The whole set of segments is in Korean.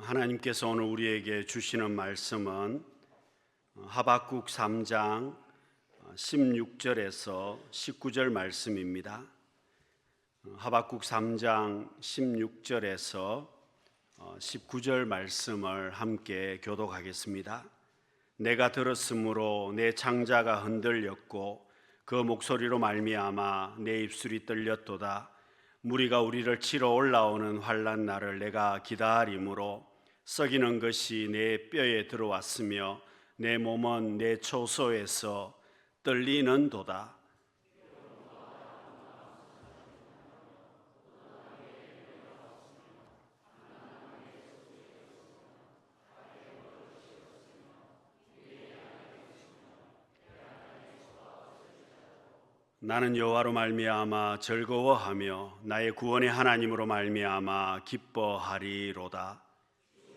하나님께서 오늘 우리에게 주시는 말씀은 하박국 3장 16절에서 19절 말씀입니다. 하박국 3장 16절에서 19절 말씀을 함께 교독하겠습니다. 내가 들었으므로 내 창자가 흔들렸고 그 목소리로 말미암아 내 입술이 떨렸도다. 무리가 우리를 치러 올라오는 환난 날을 내가 기다림으로 썩이는 것이 내 뼈에 들어왔으며 내 몸은 내 초소에서 떨리는도다. 나는 여호와로 말미암아 즐거워하며 나의 구원의 하나님으로 말미암아 기뻐하리로다.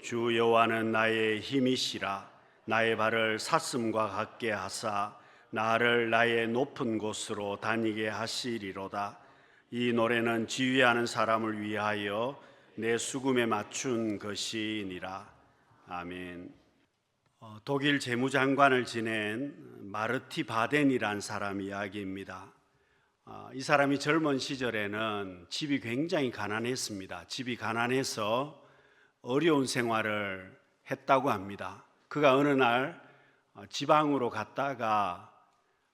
주 여호와는 나의 힘이시라. 나의 발을 사슴과 같게 하사 나를 나의 높은 곳으로 다니게 하시리로다. 이 노래는 지휘하는 사람을 위하여 내 수금에 맞춘 것이니라. 아멘. 독일 재무장관을 지낸 마르티 바덴이란 사람 이야기입니다. 이 사람이 젊은 시절에는 집이 굉장히 가난했습니다. 집이 가난해서 어려운 생활을 했다고 합니다. 그가 어느 날 지방으로 갔다가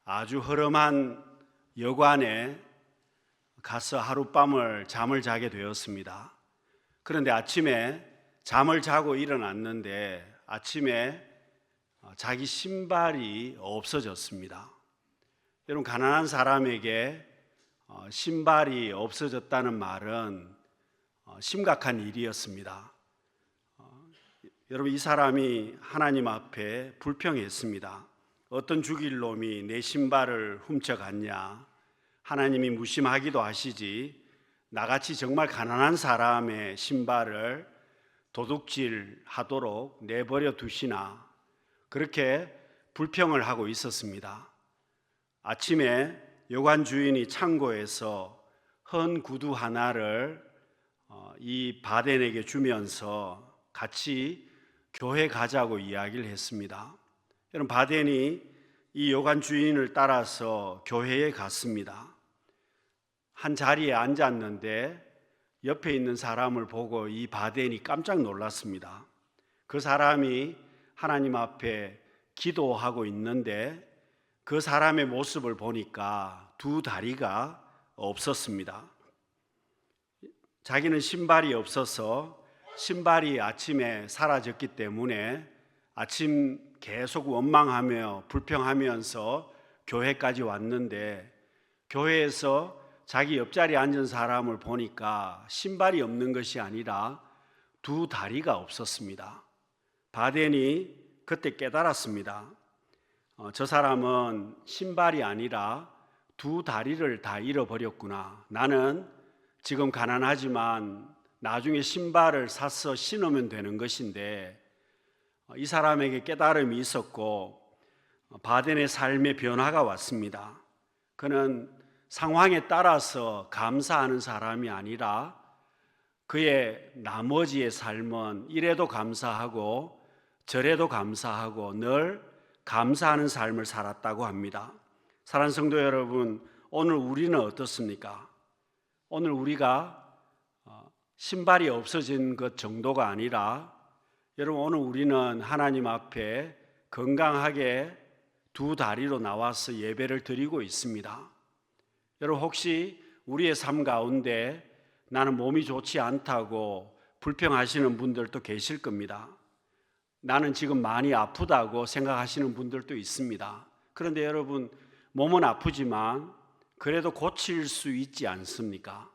아주 허름한 여관에 가서 하룻밤을 잠을 자게 되었습니다. 그런데 아침에 잠을 자고 일어났는데 아침에 자기 신발이 없어졌습니다. 여러분, 가난한 사람에게 신발이 없어졌다는 말은 심각한 일이었습니다. 여러분, 이 사람이 하나님 앞에 불평했습니다. 어떤 죽일 놈이 내 신발을 훔쳐갔냐? 하나님이 무심하기도 하시지 나같이 정말 가난한 사람의 신발을 도둑질하도록 내버려 두시나? 그렇게 불평을 하고 있었습니다. 아침에 여관 주인이 창고에서 헌 구두 하나를 이 바덴에게 주면서 같이 교회 가자고 이야기를 했습니다. 여러분, 바덴이 이 여관 주인을 따라서 교회에 갔습니다. 한 자리에 앉았는데 옆에 있는 사람을 보고 이 바덴이 깜짝 놀랐습니다. 그 사람이 하나님 앞에 기도하고 있는데 그 사람의 모습을 보니까 두 다리가 없었습니다. 자기는 신발이 없어서 신발이 아침에 사라졌기 때문에 아침 계속 원망하며 불평하면서 교회까지 왔는데 교회에서 자기 옆자리에 앉은 사람을 보니까 신발이 없는 것이 아니라 두 다리가 없었습니다. 바덴이 그때 깨달았습니다. 저 사람은 신발이 아니라 두 다리를 다 잃어버렸구나. 나는 지금 가난하지만 나중에 신발을 사서 신으면 되는 것인데, 이 사람에게 깨달음이 있었고 바덴의 삶의 변화가 왔습니다. 그는 상황에 따라서 감사하는 사람이 아니라 그의 나머지의 삶은 이래도 감사하고 저래도 감사하고 늘 감사하는 삶을 살았다고 합니다. 사랑하는 성도 여러분, 오늘 우리는 어떻습니까? 오늘 우리가 신발이 없어진 것 정도가 아니라 여러분, 오늘 우리는 하나님 앞에 건강하게 두 다리로 나와서 예배를 드리고 있습니다. 여러분, 혹시 우리의 삶 가운데 나는 몸이 좋지 않다고 불평하시는 분들도 계실 겁니다. 나는 지금 많이 아프다고 생각하시는 분들도 있습니다. 그런데 여러분, 몸은 아프지만 그래도 고칠 수 있지 않습니까?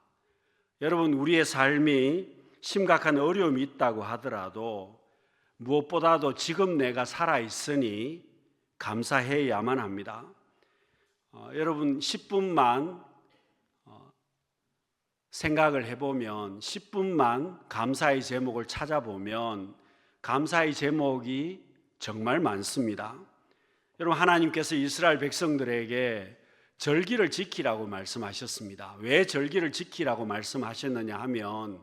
여러분, 우리의 삶이 심각한 어려움이 있다고 하더라도 무엇보다도 지금 내가 살아있으니 감사해야만 합니다. 여러분, 10분만 생각을 해보면, 10분만 감사의 제목을 찾아보면 감사의 제목이 정말 많습니다. 여러분, 하나님께서 이스라엘 백성들에게 절기를 지키라고 말씀하셨습니다. 왜 절기를 지키라고 말씀하셨느냐 하면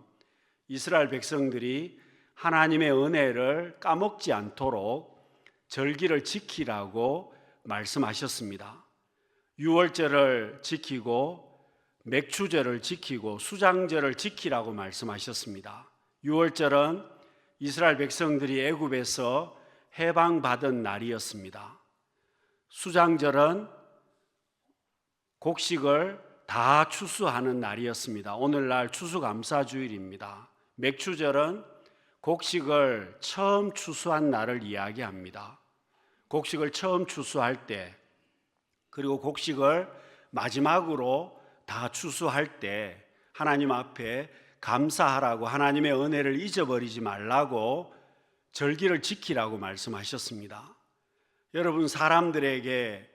이스라엘 백성들이 하나님의 은혜를 까먹지 않도록 절기를 지키라고 말씀하셨습니다. 유월절을 지키고 맥추절을 지키고 수장절을 지키라고 말씀하셨습니다. 유월절은 이스라엘 백성들이 애굽에서 해방받은 날이었습니다. 수장절은 곡식을 다 추수하는 날이었습니다. 오늘날 추수감사주일입니다. 맥추절은 곡식을 처음 추수한 날을 이야기합니다. 곡식을 처음 추수할 때, 그리고 곡식을 마지막으로 다 추수할 때 하나님 앞에 감사하라고, 하나님의 은혜를 잊어버리지 말라고 절기를 지키라고 말씀하셨습니다. 여러분, 사람들에게,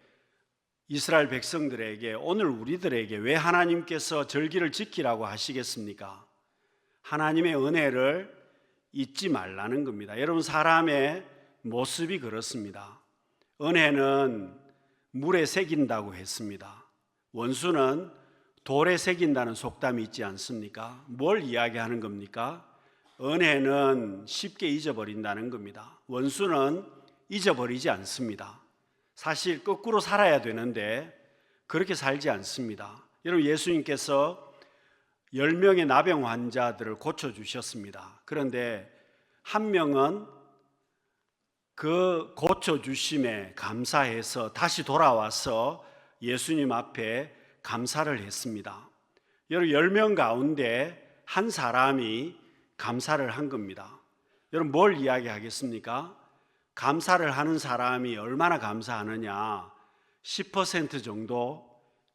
이스라엘 백성들에게, 오늘 우리들에게 왜 하나님께서 절기를 지키라고 하시겠습니까? 하나님의 은혜를 잊지 말라는 겁니다. 여러분, 사람의 모습이 그렇습니다. 은혜는 물에 새긴다고 했습니다. 원수는 돌에 새긴다는 속담이 있지 않습니까? 뭘 이야기하는 겁니까? 은혜는 쉽게 잊어버린다는 겁니다. 원수는 잊어버리지 않습니다. 사실 거꾸로 살아야 되는데 그렇게 살지 않습니다. 여러분, 예수님께서 10명의 나병 환자들을 고쳐주셨습니다. 그런데 한 명은 그 고쳐주심에 감사해서 다시 돌아와서 예수님 앞에 감사를 했습니다. 여러분, 10명 가운데 한 사람이 감사를 한 겁니다. 여러분, 뭘 이야기하겠습니까? 감사를 하는 사람이 얼마나 감사하느냐? 10% 정도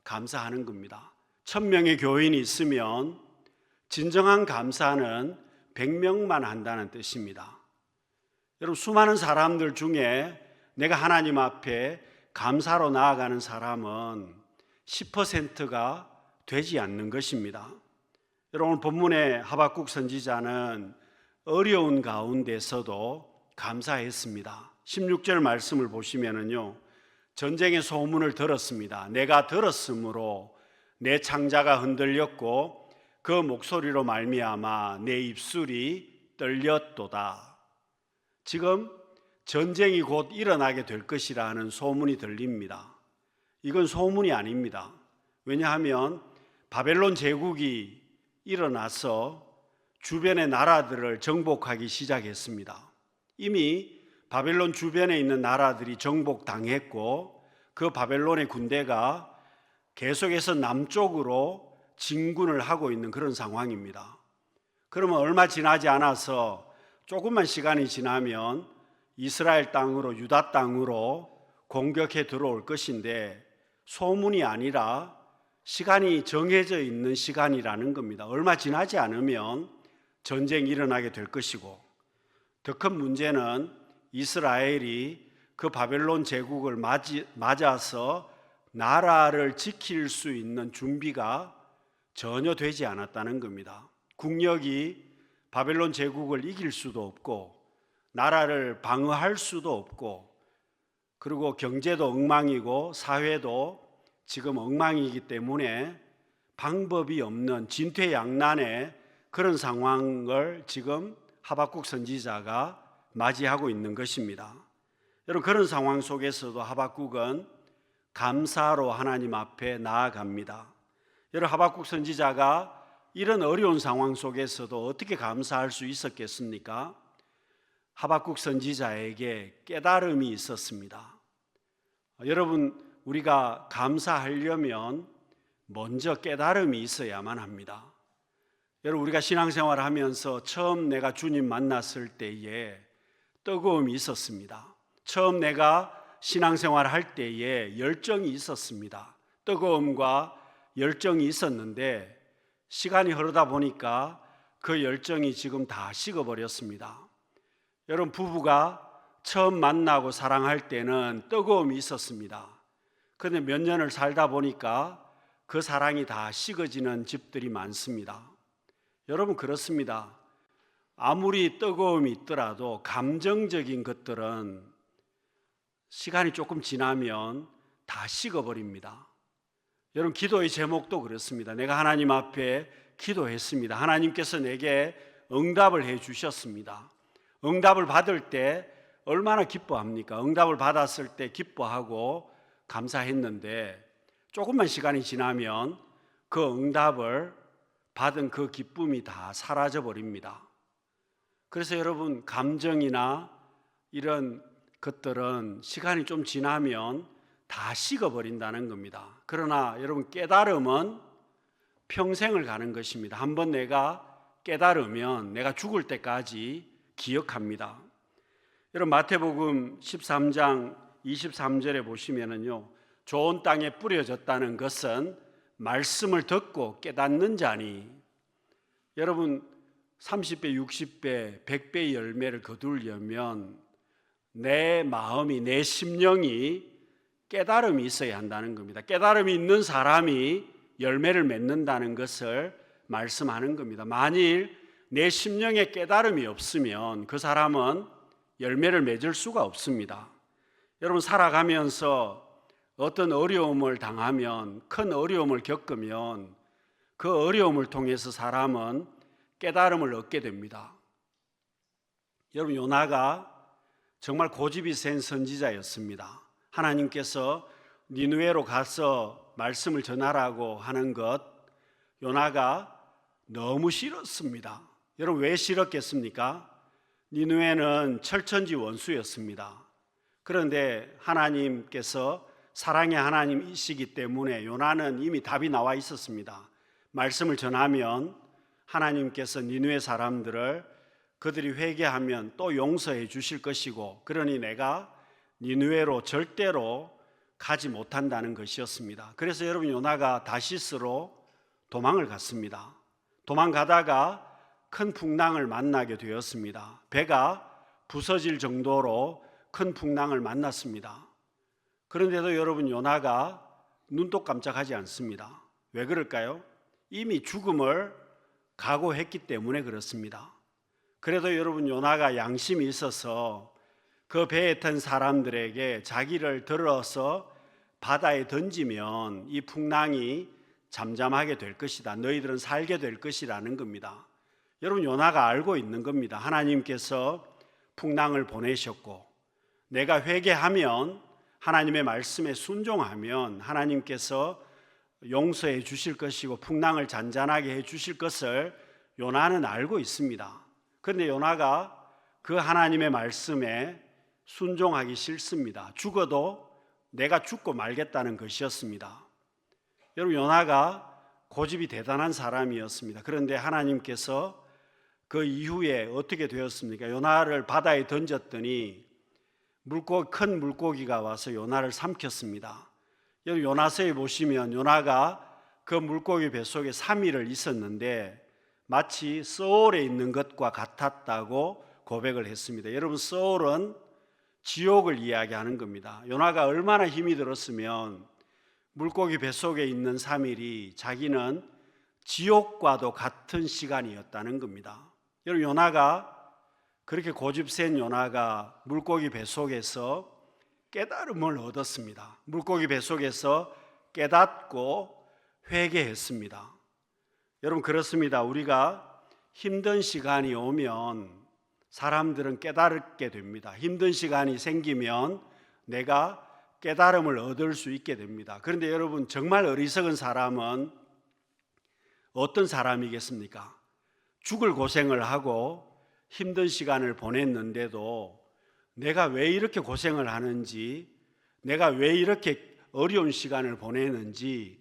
감사하는 겁니다. 1000명의 교인이 있으면 진정한 감사는 100명만 한다는 뜻입니다. 여러분, 수많은 사람들 중에 내가 하나님 앞에 감사로 나아가는 사람은 10%가 되지 않는 것입니다. 여러분, 오늘 본문의 하박국 선지자는 어려운 가운데서도 감사했습니다. 16절 말씀을 보시면은요, 전쟁의 소문을 들었습니다. 내가 들었으므로 내 창자가 흔들렸고 그 목소리로 말미암아 내 입술이 떨렸도다. 지금 전쟁이 곧 일어나게 될 것이라는 소문이 들립니다. 이건 소문이 아닙니다. 왜냐하면 바벨론 제국이 일어나서 주변의 나라들을 정복하기 시작했습니다. 이미 바벨론 주변에 있는 나라들이 정복당했고 그 바벨론의 군대가 계속해서 남쪽으로 진군을 하고 있는 그런 상황입니다. 그러면 얼마 지나지 않아서 조금만 시간이 지나면 이스라엘 땅으로, 유다 땅으로 공격해 들어올 것인데 소문이 아니라 시간이 정해져 있는 시간이라는 겁니다. 얼마 지나지 않으면 전쟁이 일어나게 될 것이고, 더 큰 문제는 이스라엘이 그 바벨론 제국을 맞아서 나라를 지킬 수 있는 준비가 전혀 되지 않았다는 겁니다. 국력이 바벨론 제국을 이길 수도 없고 나라를 방어할 수도 없고, 그리고 경제도 엉망이고 사회도 지금 엉망이기 때문에 방법이 없는 진퇴양난의 그런 상황을 지금 하박국 선지자가 맞이하고 있는 것입니다. 여러분, 그런 상황 속에서도 하박국은 감사로 하나님 앞에 나아갑니다. 여러분, 하박국 선지자가 이런 어려운 상황 속에서도 어떻게 감사할 수 있었겠습니까? 하박국 선지자에게 깨달음이 있었습니다. 여러분, 우리가 감사하려면 먼저 깨달음이 있어야만 합니다. 여러분, 우리가 신앙생활을 하면서 처음 내가 주님 만났을 때에 뜨거움이 있었습니다. 처음 내가 신앙생활을 할 때에 열정이 있었습니다. 뜨거움과 열정이 있었는데 시간이 흐르다 보니까 그 열정이 지금 다 식어버렸습니다. 여러분, 부부가 처음 만나고 사랑할 때는 뜨거움이 있었습니다. 그런데 몇 년을 살다 보니까 그 사랑이 다 식어지는 집들이 많습니다. 여러분, 그렇습니다. 아무리 뜨거움이 있더라도 감정적인 것들은 시간이 조금 지나면 다 식어버립니다. 여러분, 기도의 제목도 그렇습니다. 내가 하나님 앞에 기도했습니다. 하나님께서 내게 응답을 해 주셨습니다. 응답을 받을 때 얼마나 기뻐합니까? 응답을 받았을 때 기뻐하고 감사했는데 조금만 시간이 지나면 그 응답을 받은 그 기쁨이 다 사라져 버립니다. 그래서 여러분, 감정이나 이런 것들은 시간이 좀 지나면 다 식어버린다는 겁니다. 그러나 여러분, 깨달음은 평생을 가는 것입니다. 한번 내가 깨달으면 내가 죽을 때까지 기억합니다. 여러분, 마태복음 13장 23절에 보시면은요, 좋은 땅에 뿌려졌다는 것은 말씀을 듣고 깨닫는 자니, 여러분 30배, 60배, 100배의 열매를 거두려면 내 마음이, 내 심령이 깨달음이 있어야 한다는 겁니다. 깨달음이 있는 사람이 열매를 맺는다는 것을 말씀하는 겁니다. 만일 내 심령에 깨달음이 없으면 그 사람은 열매를 맺을 수가 없습니다. 여러분, 살아가면서 어떤 어려움을 당하면, 큰 어려움을 겪으면 그 어려움을 통해서 사람은 깨달음을 얻게 됩니다. 여러분, 요나가 정말 고집이 센 선지자였습니다. 하나님께서 니느웨로 가서 말씀을 전하라고 하는 것, 요나가 너무 싫었습니다. 여러분, 왜 싫었겠습니까? 니느웨는 철천지 원수였습니다. 그런데 하나님께서 사랑의 하나님이시기 때문에 요나는 이미 답이 나와 있었습니다. 말씀을 전하면 하나님께서 니느웨 사람들을 그들이 회개하면 또 용서해 주실 것이고, 그러니 내가 니느웨로 절대로 가지 못한다는 것이었습니다. 그래서 여러분, 요나가 다시스로 도망을 갔습니다. 도망가다가 큰 풍랑을 만나게 되었습니다. 배가 부서질 정도로 큰 풍랑을 만났습니다. 그런데도 여러분, 요나가 눈도 깜짝하지 않습니다. 왜 그럴까요? 이미 죽음을 각오했기 때문에 그렇습니다. 그래도 여러분, 요나가 양심이 있어서 그 배에 탄 사람들에게 자기를 들어서 바다에 던지면 이 풍랑이 잠잠하게 될 것이다, 너희들은 살게 될 것이라는 겁니다. 여러분, 요나가 알고 있는 겁니다. 하나님께서 풍랑을 보내셨고, 내가 회개하면, 하나님의 말씀에 순종하면 하나님께서 용서해 주실 것이고 풍랑을 잔잔하게 해 주실 것을 요나는 알고 있습니다. 그런데 요나가 그 하나님의 말씀에 순종하기 싫습니다. 죽어도 내가 죽고 말겠다는 것이었습니다. 여러분, 요나가 고집이 대단한 사람이었습니다. 그런데 하나님께서 그 이후에 어떻게 되었습니까? 요나를 바다에 던졌더니 큰 물고기가 와서 요나를 삼켰습니다. 여러분, 요나서에 보시면 요나가 그 물고기 뱃속에 3일을 있었는데 마치 소울에 있는 것과 같았다고 고백을 했습니다. 여러분, 소울은 지옥을 이야기하는 겁니다. 요나가 얼마나 힘이 들었으면 물고기 뱃속에 있는 3일이 자기는 지옥과도 같은 시간이었다는 겁니다. 여러분, 요나가 그렇게 고집센 요나가 물고기 뱃속에서 깨달음을 얻었습니다. 물고기 뱃속에서 깨닫고 회개했습니다. 여러분, 그렇습니다. 우리가 힘든 시간이 오면 사람들은 깨닫게 됩니다. 힘든 시간이 생기면 내가 깨달음을 얻을 수 있게 됩니다. 그런데 여러분, 정말 어리석은 사람은 어떤 사람이겠습니까? 죽을 고생을 하고 힘든 시간을 보냈는데도 내가 왜 이렇게 고생을 하는지, 내가 왜 이렇게 어려운 시간을 보내는지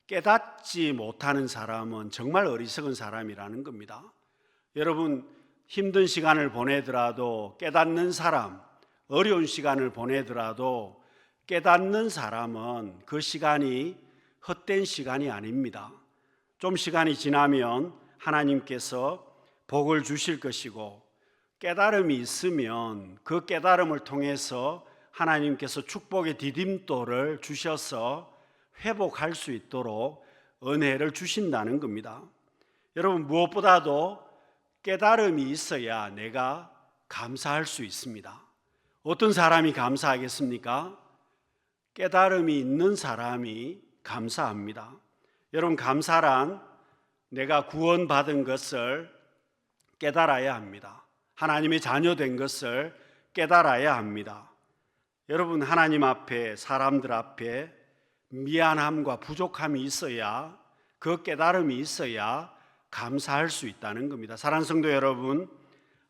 깨닫지 못하는 사람은 정말 어리석은 사람이라는 겁니다. 여러분, 힘든 시간을 보내더라도 깨닫는 사람, 어려운 시간을 보내더라도 깨닫는 사람은 그 시간이 헛된 시간이 아닙니다. 좀 시간이 지나면 하나님께서 복을 주실 것이고, 깨달음이 있으면 그 깨달음을 통해서 하나님께서 축복의 디딤돌을 주셔서 회복할 수 있도록 은혜를 주신다는 겁니다. 여러분, 무엇보다도 깨달음이 있어야 내가 감사할 수 있습니다. 어떤 사람이 감사하겠습니까? 깨달음이 있는 사람이 감사합니다. 여러분, 감사란 내가 구원받은 것을 깨달아야 합니다. 하나님의 자녀된 것을 깨달아야 합니다. 여러분, 하나님 앞에, 사람들 앞에 미안함과 부족함이 있어야, 그 깨달음이 있어야 감사할 수 있다는 겁니다. 사랑하는 성도 여러분,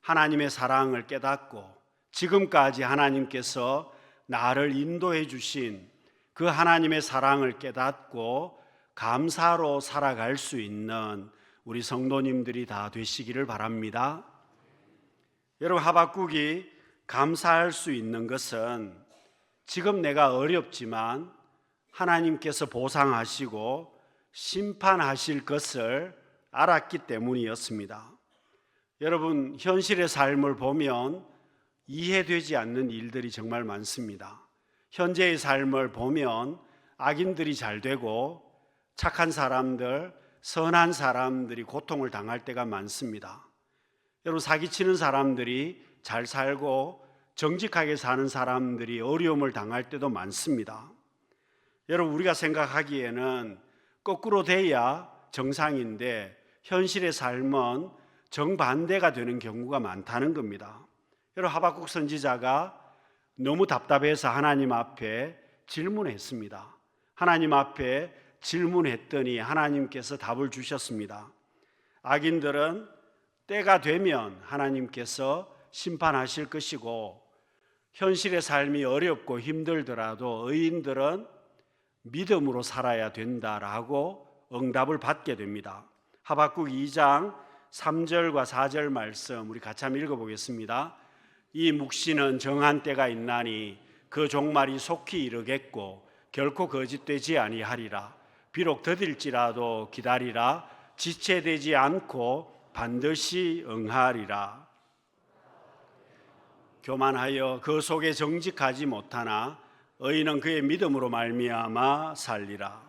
하나님의 사랑을 깨닫고 지금까지 하나님께서 나를 인도해 주신 그 하나님의 사랑을 깨닫고 감사로 살아갈 수 있는 우리 성도님들이 다 되시기를 바랍니다. 여러분, 하박국이 감사할 수 있는 것은 지금 내가 어렵지만 하나님께서 보상하시고 심판하실 것을 알았기 때문이었습니다. 여러분, 현실의 삶을 보면 이해되지 않는 일들이 정말 많습니다. 현재의 삶을 보면 악인들이 잘 되고 착한 사람들, 선한 사람들이 고통을 당할 때가 많습니다. 여러분, 사기치는 사람들이 잘 살고 정직하게 사는 사람들이 어려움을 당할 때도 많습니다. 여러분, 우리가 생각하기에는 거꾸로 돼야 정상인데 현실의 삶은 정반대가 되는 경우가 많다는 겁니다. 여러분, 하박국 선지자가 너무 답답해서 하나님 앞에 질문했습니다. 하나님 앞에 질문했더니 하나님께서 답을 주셨습니다. 악인들은 때가 되면 하나님께서 심판하실 것이고 현실의 삶이 어렵고 힘들더라도 의인들은 믿음으로 살아야 된다라고 응답을 받게 됩니다. 하박국 2장 3절과 4절 말씀 우리 같이 한번 읽어보겠습니다. 이 묵시는 정한 때가 있나니 그 종말이 속히 이르겠고 결코 거짓되지 아니하리라. 비록 더딜지라도 기다리라. 지체되지 않고 반드시 응하리라. 교만하여 그 속에 정직하지 못하나 의인은 그의 믿음으로 말미암아 살리라.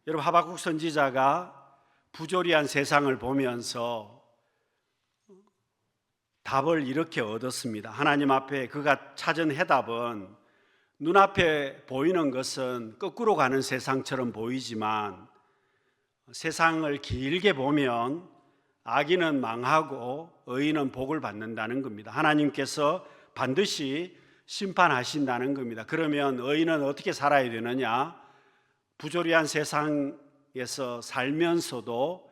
여러분, 하박국 선지자가 부조리한 세상을 보면서 답을 이렇게 얻었습니다. 하나님 앞에 그가 찾은 해답은 눈앞에 보이는 것은 거꾸로 가는 세상처럼 보이지만 세상을 길게 보면 악인은 망하고 의인은 복을 받는다는 겁니다. 하나님께서 반드시 심판하신다는 겁니다. 그러면 의인은 어떻게 살아야 되느냐? 부조리한 세상에서 살면서도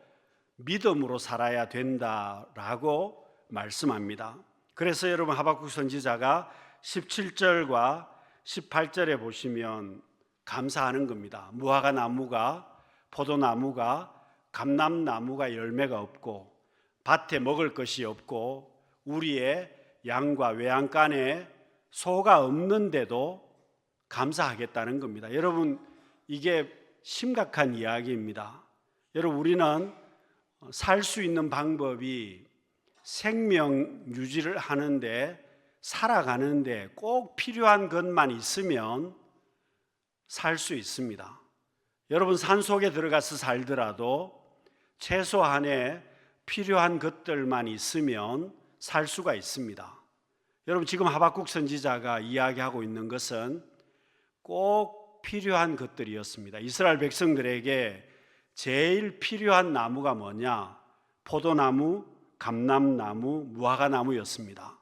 믿음으로 살아야 된다라고 말씀합니다. 그래서 여러분, 하박국 선지자가 17절과 18절에 보시면 감사하는 겁니다. 무화과 나무가, 포도나무가, 감람나무가 열매가 없고 밭에 먹을 것이 없고 우리의 양과 외양간에 소가 없는데도 감사하겠다는 겁니다. 여러분, 이게 심각한 이야기입니다. 여러분, 우리는 살 수 있는 방법이 생명 유지를 하는데, 살아가는데 꼭 필요한 것만 있으면 살 수 있습니다. 여러분, 산속에 들어가서 살더라도 최소한의 필요한 것들만 있으면 살 수가 있습니다. 여러분, 지금 하박국 선지자가 이야기하고 있는 것은 꼭 필요한 것들이었습니다. 이스라엘 백성들에게 제일 필요한 나무가 뭐냐? 포도나무, 감람나무, 무화과나무였습니다.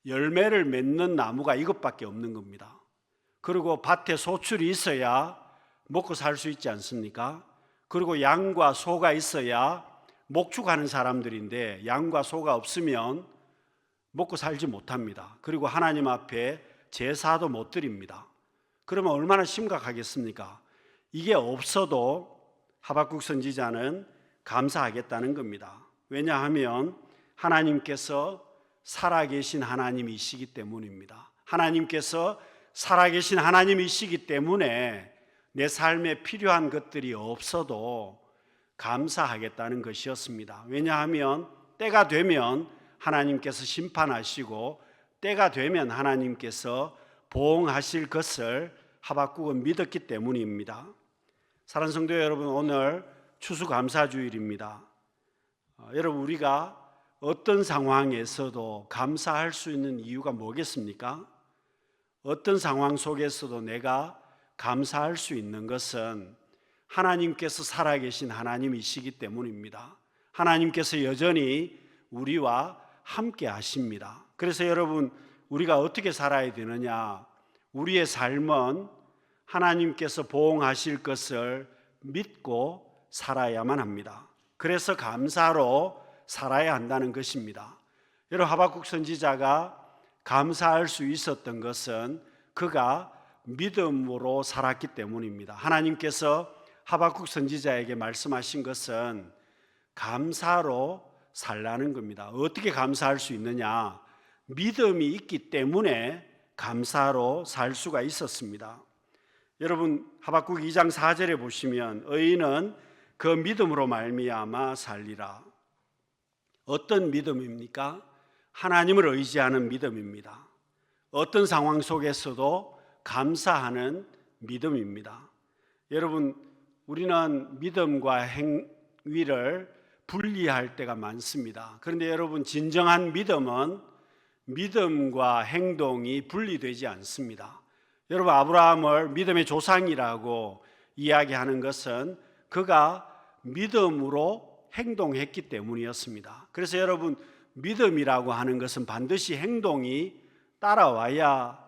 열매를 맺는 나무가 이것밖에 없는 겁니다. 그리고 밭에 소출이 있어야 먹고 살 수 있지 않습니까? 그리고 양과 소가 있어야 목축하는 사람들인데 양과 소가 없으면 먹고 살지 못합니다. 그리고 하나님 앞에 제사도 못 드립니다. 그러면 얼마나 심각하겠습니까? 이게 없어도 하박국 선지자는 감사하겠다는 겁니다. 왜냐하면 하나님께서 살아계신 하나님이시기 때문입니다. 하나님께서 살아계신 하나님이시기 때문에 내 삶에 필요한 것들이 없어도 감사하겠다는 것이었습니다. 왜냐하면 때가 되면 하나님께서 심판하시고 때가 되면 하나님께서 보응하실 것을 하박국은 믿었기 때문입니다. 사랑하는 성도 여러분, 오늘 추수감사주일입니다. 여러분, 우리가 어떤 상황에서도 감사할 수 있는 이유가 뭐겠습니까? 어떤 상황 속에서도 내가 감사할 수 있는 것은 하나님께서 살아계신 하나님이시기 때문입니다. 하나님께서 여전히 우리와 함께 하십니다. 그래서 여러분, 우리가 어떻게 살아야 되느냐? 우리의 삶은 하나님께서 보응하실 것을 믿고 살아야만 합니다. 그래서 감사로 살아야 한다는 것입니다. 여러분, 하박국 선지자가 감사할 수 있었던 것은 그가 믿음으로 살았기 때문입니다. 하나님께서 하박국 선지자에게 말씀하신 것은 감사로 살라는 겁니다. 어떻게 감사할 수 있느냐? 믿음이 있기 때문에 감사로 살 수가 있었습니다. 여러분, 하박국 2장 4절에 보시면 의인은 그 믿음으로 말미암아 살리라. 어떤 믿음입니까? 하나님을 의지하는 믿음입니다. 어떤 상황 속에서도 감사하는 믿음입니다. 여러분, 우리는 믿음과 행위를 분리할 때가 많습니다. 그런데 여러분, 진정한 믿음은 믿음과 행동이 분리되지 않습니다. 여러분, 아브라함을 믿음의 조상이라고 이야기하는 것은 그가 믿음으로 행동했기 때문이었습니다. 그래서 여러분, 믿음이라고 하는 것은 반드시 행동이 따라와야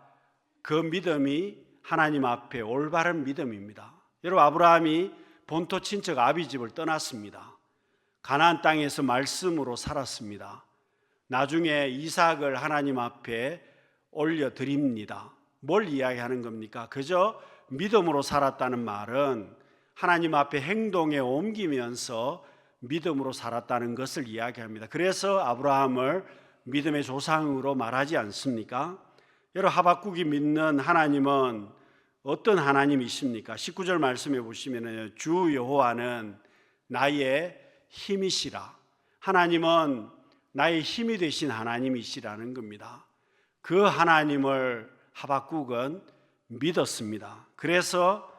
그 믿음이 하나님 앞에 올바른 믿음입니다. 여러분, 아브라함이 본토 친척 아비집을 떠났습니다. 가나안 땅에서 말씀으로 살았습니다. 나중에 이삭을 하나님 앞에 올려드립니다. 뭘 이야기하는 겁니까? 그저 믿음으로 살았다는 말은 하나님 앞에 행동에 옮기면서 믿음으로 살았다는 것을 이야기합니다. 그래서 아브라함을 믿음의 조상으로 말하지 않습니까? 여러분, 하박국이 믿는 하나님은 어떤 하나님이십니까? 19절 말씀해 보시면 주 여호와는 나의 힘이시라. 하나님은 나의 힘이 되신 하나님이시라는 겁니다. 그 하나님을 하박국은 믿었습니다. 그래서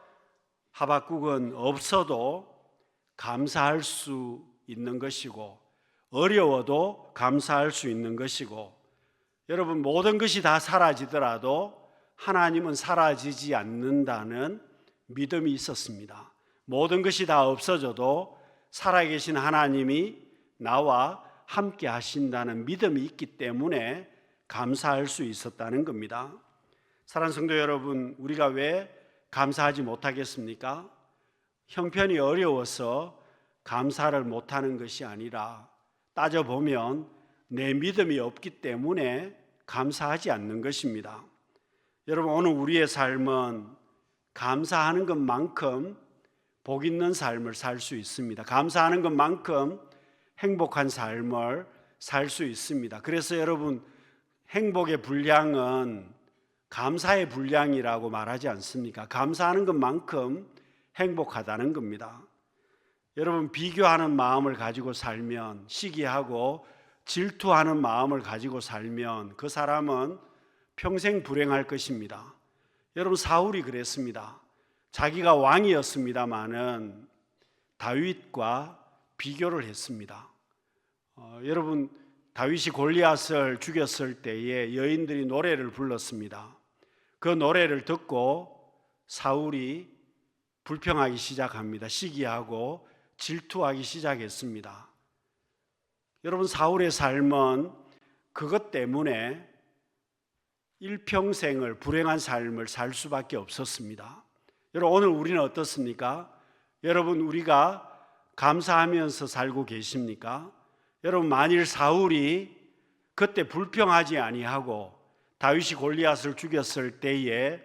하박국은 없어도 감사할 수 있는 것이고 어려워도 감사할 수 있는 것이고, 여러분, 모든 것이 다 사라지더라도 하나님은 사라지지 않는다는 믿음이 있었습니다. 모든 것이 다 없어져도 살아계신 하나님이 나와 함께 하신다는 믿음이 있기 때문에 감사할 수 있었다는 겁니다. 사랑하는 성도 여러분, 우리가 왜 감사하지 못하겠습니까? 형편이 어려워서 감사를 못하는 것이 아니라 따져보면 내 믿음이 없기 때문에 감사하지 않는 것입니다. 여러분, 오늘 우리의 삶은 감사하는 것만큼 복 있는 삶을 살 수 있습니다. 감사하는 것만큼 행복한 삶을 살 수 있습니다. 그래서 여러분, 행복의 분량은 감사의 분량이라고 말하지 않습니까? 감사하는 것만큼 행복하다는 겁니다. 여러분, 비교하는 마음을 가지고 살면, 시기하고 질투하는 마음을 가지고 살면 그 사람은 평생 불행할 것입니다. 여러분, 사울이 그랬습니다. 자기가 왕이었습니다마는 다윗과 비교를 했습니다. 여러분, 다윗이 골리앗을 죽였을 때에 여인들이 노래를 불렀습니다. 그 노래를 듣고 사울이 불평하기 시작합니다. 시기하고 질투하기 시작했습니다. 여러분, 사울의 삶은 그것 때문에 일평생을 불행한 삶을 살 수밖에 없었습니다. 여러분, 오늘 우리는 어떻습니까? 여러분, 우리가 감사하면서 살고 계십니까? 여러분, 만일 사울이 그때 불평하지 아니하고 다윗이 골리앗을 죽였을 때에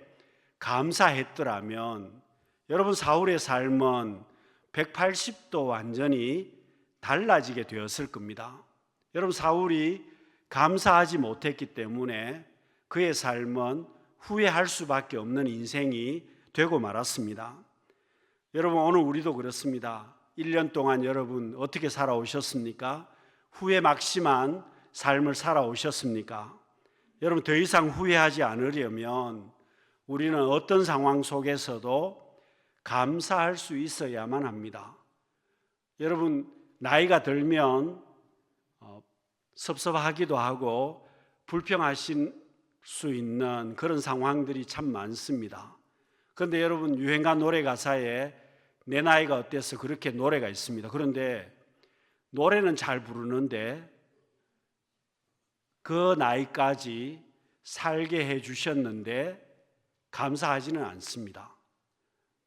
감사했더라면 여러분, 사울의 삶은 180도 완전히 달라지게 되었을 겁니다. 여러분, 사울이 감사하지 못했기 때문에 그의 삶은 후회할 수밖에 없는 인생이 되고 말았습니다. 여러분, 오늘 우리도 그렇습니다. 1년 동안 여러분 어떻게 살아오셨습니까? 후회 막심한 삶을 살아오셨습니까? 여러분, 더 이상 후회하지 않으려면 우리는 어떤 상황 속에서도 감사할 수 있어야만 합니다. 여러분, 나이가 들면 섭섭하기도 하고 불평하실 수 있는 그런 상황들이 참 많습니다. 그런데 여러분, 유행가 노래 가사에 내 나이가 어때서 그렇게 노래가 있습니다. 그런데 노래는 잘 부르는데 그 나이까지 살게 해 주셨는데 감사하지는 않습니다.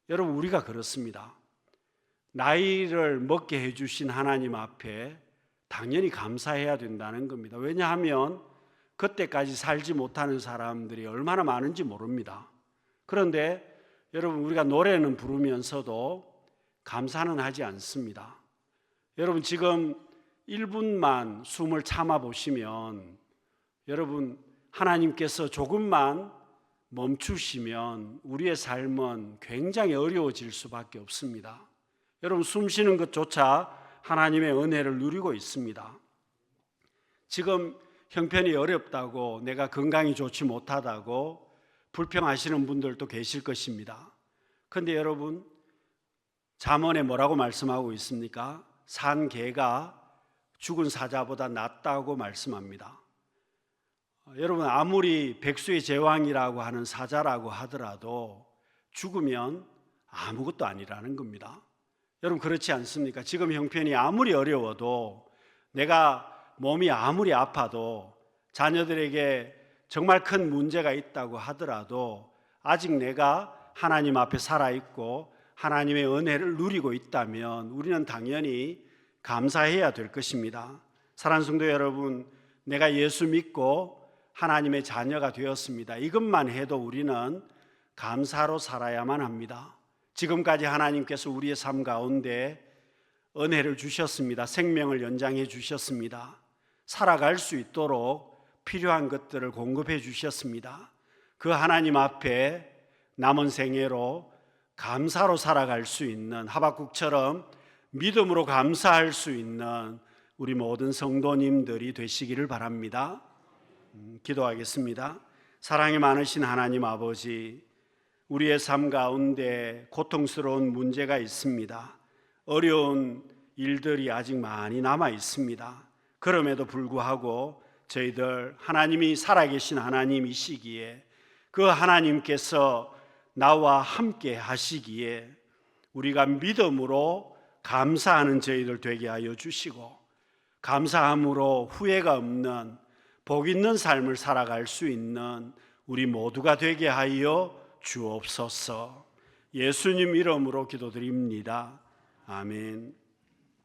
여러분, 우리가 그렇습니다. 나이를 먹게 해 주신 하나님 앞에 당연히 감사해야 된다는 겁니다. 왜냐하면 그때까지 살지 못하는 사람들이 얼마나 많은지 모릅니다. 그런데 여러분, 우리가 노래는 부르면서도 감사는 하지 않습니다. 여러분, 지금 1분만 숨을 참아 보시면 여러분, 하나님께서 조금만 멈추시면 우리의 삶은 굉장히 어려워질 수밖에 없습니다. 여러분, 숨 쉬는 것조차 하나님의 은혜를 누리고 있습니다. 지금 형편이 어렵다고, 내가 건강이 좋지 못하다고 불평하시는 분들도 계실 것입니다. 그런데 여러분, 잠언에 뭐라고 말씀하고 있습니까? 산 개가 죽은 사자보다 낫다고 말씀합니다. 여러분, 아무리 백수의 제왕이라고 하는 사자라고 하더라도 죽으면 아무것도 아니라는 겁니다. 여러분, 그렇지 않습니까? 지금 형편이 아무리 어려워도, 내가 몸이 아무리 아파도, 자녀들에게 정말 큰 문제가 있다고 하더라도 아직 내가 하나님 앞에 살아있고 하나님의 은혜를 누리고 있다면 우리는 당연히 감사해야 될 것입니다. 사랑하는 성도 여러분, 내가 예수 믿고 하나님의 자녀가 되었습니다. 이것만 해도 우리는 감사로 살아야만 합니다. 지금까지 하나님께서 우리의 삶 가운데 은혜를 주셨습니다. 생명을 연장해 주셨습니다. 살아갈 수 있도록 필요한 것들을 공급해 주셨습니다. 그 하나님 앞에 남은 생애로 감사로 살아갈 수 있는, 하박국처럼 믿음으로 감사할 수 있는 우리 모든 성도님들이 되시기를 바랍니다. 기도하겠습니다. 사랑이 많으신 하나님 아버지, 우리의 삶 가운데 고통스러운 문제가 있습니다. 어려운 일들이 아직 많이 남아 있습니다. 그럼에도 불구하고 저희들 하나님이 살아계신 하나님이시기에, 그 하나님께서 나와 함께 하시기에 우리가 믿음으로 감사하는 저희들 되게 하여 주시고, 감사함으로 후회가 없는 복 있는 삶을 살아갈 수 있는 우리 모두가 되게 하여 주옵소서. 예수님 이름으로 기도드립니다. 아멘.